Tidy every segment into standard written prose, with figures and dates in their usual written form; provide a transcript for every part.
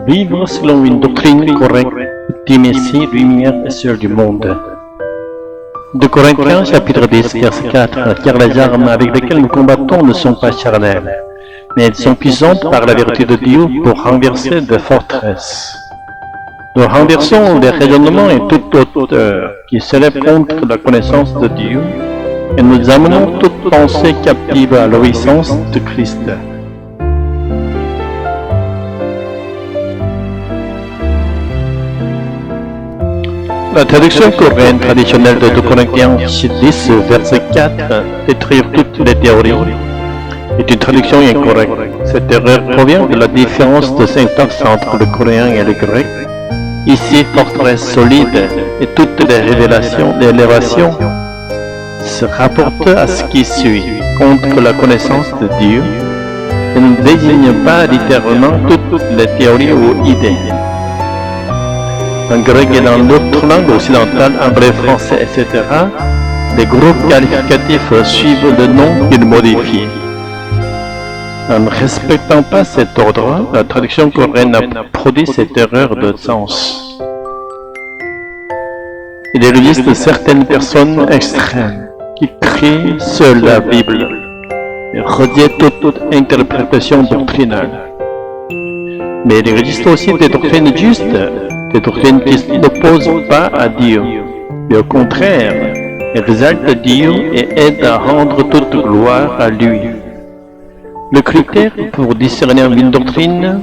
Vivre selon une doctrine correcte, petit Messie, lumière et seul du monde. De Corinthiens, chapitre 10, verset 4, car les armes avec lesquelles nous combattons ne sont pas charnelles, mais elles sont puissantes par la vertu de Dieu pour renverser des forteresses. Nous renversons les raisonnements et toute hauteur qui s'élève contre la connaissance de Dieu, et nous amenons toute pensée captive à l'obéissance de Christ. La traduction coréenne traditionnelle de 2 Corinthiens 10, verset 4, détruire toutes les théories, est une traduction incorrecte. Cette erreur provient de la différence de syntaxe entre le coréen et le grec. Ici, forteresse solide et toutes les révélations d'élévation se rapportent à ce qui suit, contre la connaissance de Dieu, et ne désigne pas littéralement toutes les théories ou idées. En grec et dans d'autres langues occidentales, anglais, français, etc., les groupes qualificatifs suivent le nom qu'ils modifient. En ne respectant pas cet ordre, la traduction coréenne a produit cette erreur de sens. Il existe certaines personnes extrêmes qui crient seule la Bible et rejettent toute interprétation doctrinale. Mais il existe aussi des doctrines justes, des doctrines qui n'opposent pas à Dieu, mais au contraire, exaltent Dieu et aident à rendre toute gloire à lui. Le critère pour discerner une doctrine,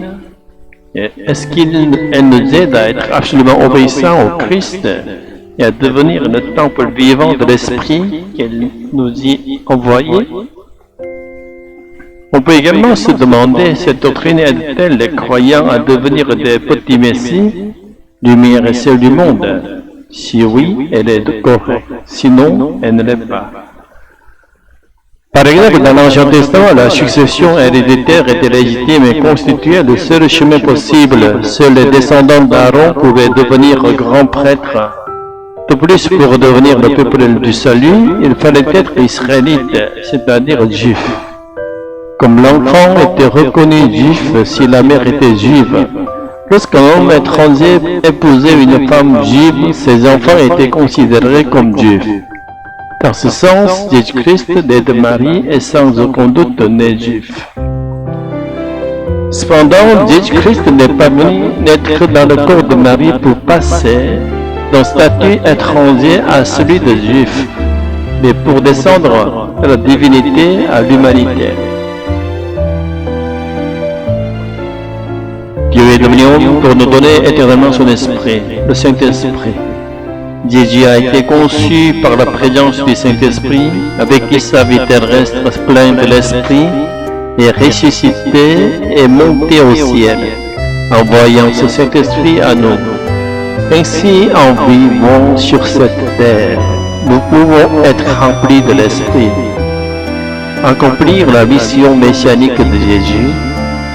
est-ce qu'elle nous aide à être absolument obéissants au Christ et à devenir le temple vivant de l'Esprit qu'elle nous y envoyé? On peut également se demander, cette doctrine aide-t-elle les croyants à devenir des petits messies, lumière et ciel du monde? Si oui, elle est correcte. Sinon, elle ne l'est pas. Par exemple, dans l'Ancien Testament, la succession héréditaire était légitime et constituait le seul chemin possible. Seuls les descendants d'Aaron pouvaient devenir grands prêtres. De plus, pour devenir le peuple du salut, il fallait être israélite, c'est-à-dire juif. Comme l'enfant était reconnu juif si la mère était juive, lorsqu'un homme étranger épousait une femme juive, ses enfants étaient considérés comme juifs. Dans ce sens, Jésus-Christ, né de Marie, est sans aucun doute né juif. Cependant, Jésus-Christ n'est pas venu naître dans le corps de Marie pour passer d'un statut étranger à celui de juif, mais pour descendre de la divinité à l'humanité. Dieu est devenu homme pour nous donner éternellement son esprit, le Saint-Esprit. Jésus a été conçu par la présence du Saint-Esprit, avec qui sa vie terrestre pleine de l'Esprit, est ressuscité et monté au ciel, envoyant ce Saint-Esprit à nous. Ainsi, en vivant sur cette terre, nous pouvons être remplis de l'Esprit, accomplir la mission messianique de Jésus,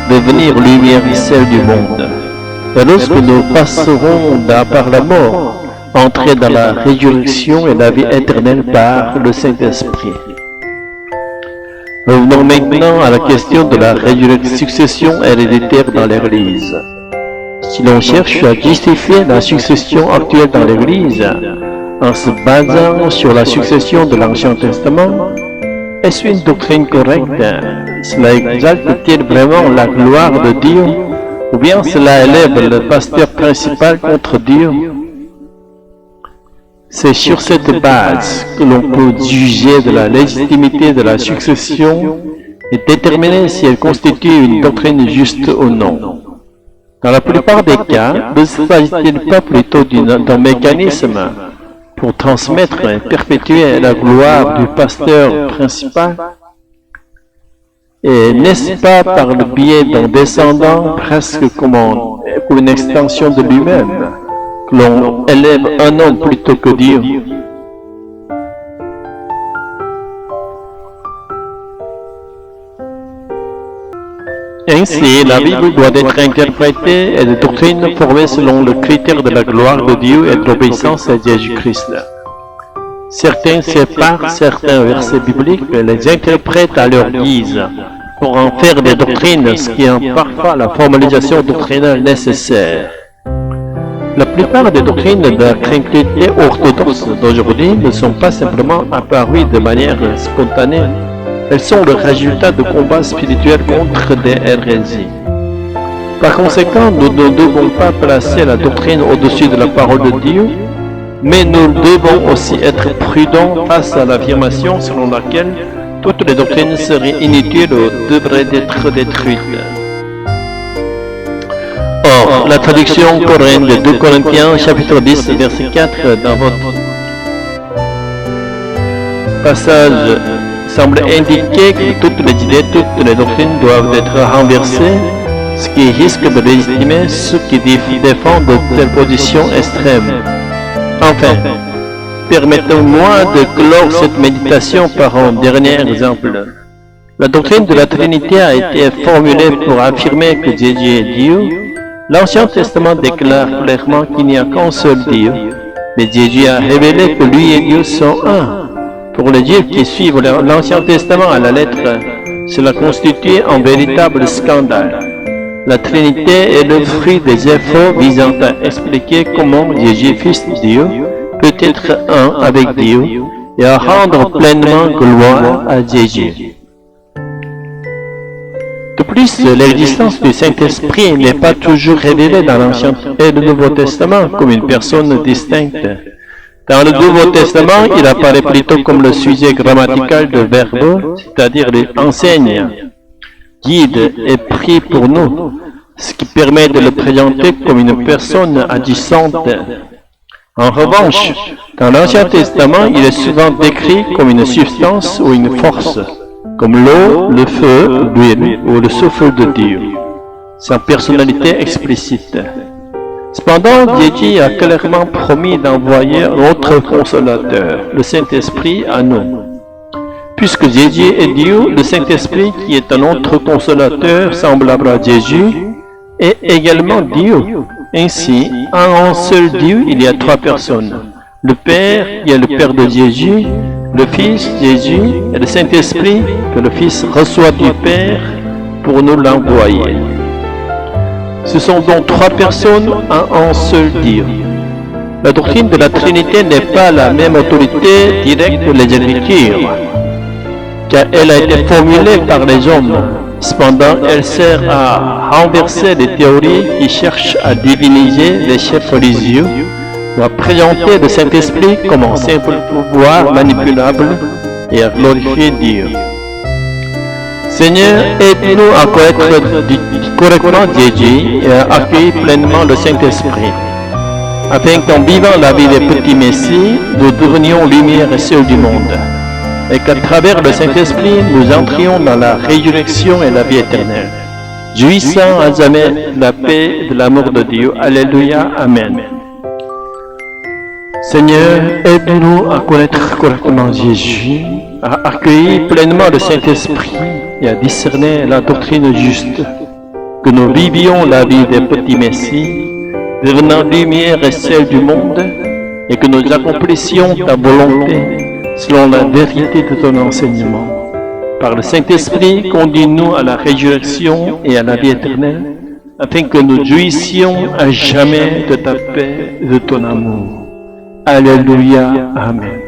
devenir lumière et ciel du monde. Et lorsque nous passerons par la mort, entrer dans la résurrection et la vie éternelle par le Saint-Esprit. Revenons maintenant à la question de la succession héréditaire dans l'Église. Si l'on cherche à justifier la succession actuelle dans l'Église en se basant sur la succession de l'Ancien Testament, est-ce une doctrine correcte? Cela exalte-t-il vraiment la gloire de Dieu? Ou bien cela élève le pasteur principal contre Dieu? C'est sur cette base que l'on peut juger de la légitimité de la succession et déterminer si elle constitue une doctrine juste ou non. Dans la plupart des cas, ne s'agit-il pas plutôt d'un mécanisme pour transmettre et perpétuer la gloire du pasteur principal? Et n'est-ce pas par le biais d'un descendant, presque comme une extension de lui-même, que l'on élève un homme plutôt que Dieu? Ainsi, la Bible doit être interprétée et les doctrines formées selon le critère de la gloire de Dieu et de l'obéissance à Jésus-Christ. Certains séparent certains versets bibliques et les interprètent à leur guise, pour en faire des doctrines, ce qui est parfois la formalisation doctrinale nécessaire. La plupart des doctrines de la chrétienté orthodoxe d'aujourd'hui ne sont pas simplement apparues de manière spontanée, elles sont le résultat de combats spirituels contre des hérésies. Par conséquent, nous ne devons pas placer la doctrine au-dessus de la parole de Dieu, mais nous devons aussi être prudents face à l'affirmation selon laquelle toutes les doctrines seraient inutiles ou devraient être détruites. Or, la traduction coréenne de 2 Corinthiens chapitre 10 verset 4 dans votre passage semble indiquer que toutes les idées, toutes les doctrines doivent être renversées, ce qui risque de légitimer ceux qui défendent de telles positions extrêmes. Enfin, permettez-moi de clore cette méditation par un dernier exemple. La doctrine de la Trinité a été formulée pour affirmer que Jésus est Dieu. L'Ancien Testament déclare clairement qu'il n'y a qu'un seul Dieu, mais Jésus a révélé que lui et Dieu sont un. Pour les Juifs qui suivent l'Ancien Testament à la lettre, cela constitue un véritable scandale. La Trinité est le fruit des efforts visant à expliquer comment Jésus, Fils de Dieu, peut être un avec Dieu et à rendre pleinement gloire à Jésus. De plus, l'existence du Saint-Esprit n'est pas toujours révélée dans l'Ancien et le Nouveau Testament comme une personne distincte. Dans le Nouveau Testament, il apparaît plutôt comme le sujet grammatical de verbe, c'est-à-dire enseigne, guide et prie pour nous, ce qui permet de le présenter comme une personne agissante. En revanche, dans l'Ancien Testament, il est souvent décrit comme une substance ou une force, comme l'eau, le feu, l'huile ou le souffle de Dieu, sa personnalité explicite. Cependant, Jésus a clairement promis d'envoyer notre consolateur, le Saint-Esprit, à nous. Puisque Jésus est Dieu, le Saint-Esprit, qui est un autre consolateur semblable à Jésus, est également Dieu. Ainsi, en un seul Dieu, il y a 3 personnes. Le Père, qui est le Père de Jésus, le Fils, Jésus, et le Saint-Esprit, que le Fils reçoit du Père pour nous l'envoyer. Ce sont donc 3 personnes en un seul Dieu. La doctrine de la Trinité n'est pas la même autorité directe que les Écritures, car elle a été formulée par les hommes. Cependant, elle sert à renverser les théories qui cherchent à diviniser les chefs religieux ou à présenter le Saint-Esprit comme un simple pouvoir manipulable et à glorifier Dieu. Seigneur, aide-nous à connaître correctement Jésus et à accueillir pleinement le Saint-Esprit, afin qu'en vivant la vie des petits messies, nous devenions lumière et sel du monde, et qu'à travers le Saint-Esprit, nous entrions dans la résurrection et la vie éternelle, jouissant à jamais de la paix et de l'amour de Dieu. Alléluia, Amen. Seigneur, aide-nous à connaître correctement Jésus, à accueillir pleinement le Saint-Esprit et à discerner la doctrine juste, que nous vivions la vie des petits messies, devenant lumière et sel du monde, et que nous accomplissions ta volonté selon la vérité de ton enseignement. Par le Saint-Esprit, conduis-nous à la résurrection et à la vie éternelle, afin que nous jouissions à jamais de ta paix et de ton amour. Alléluia, Amen.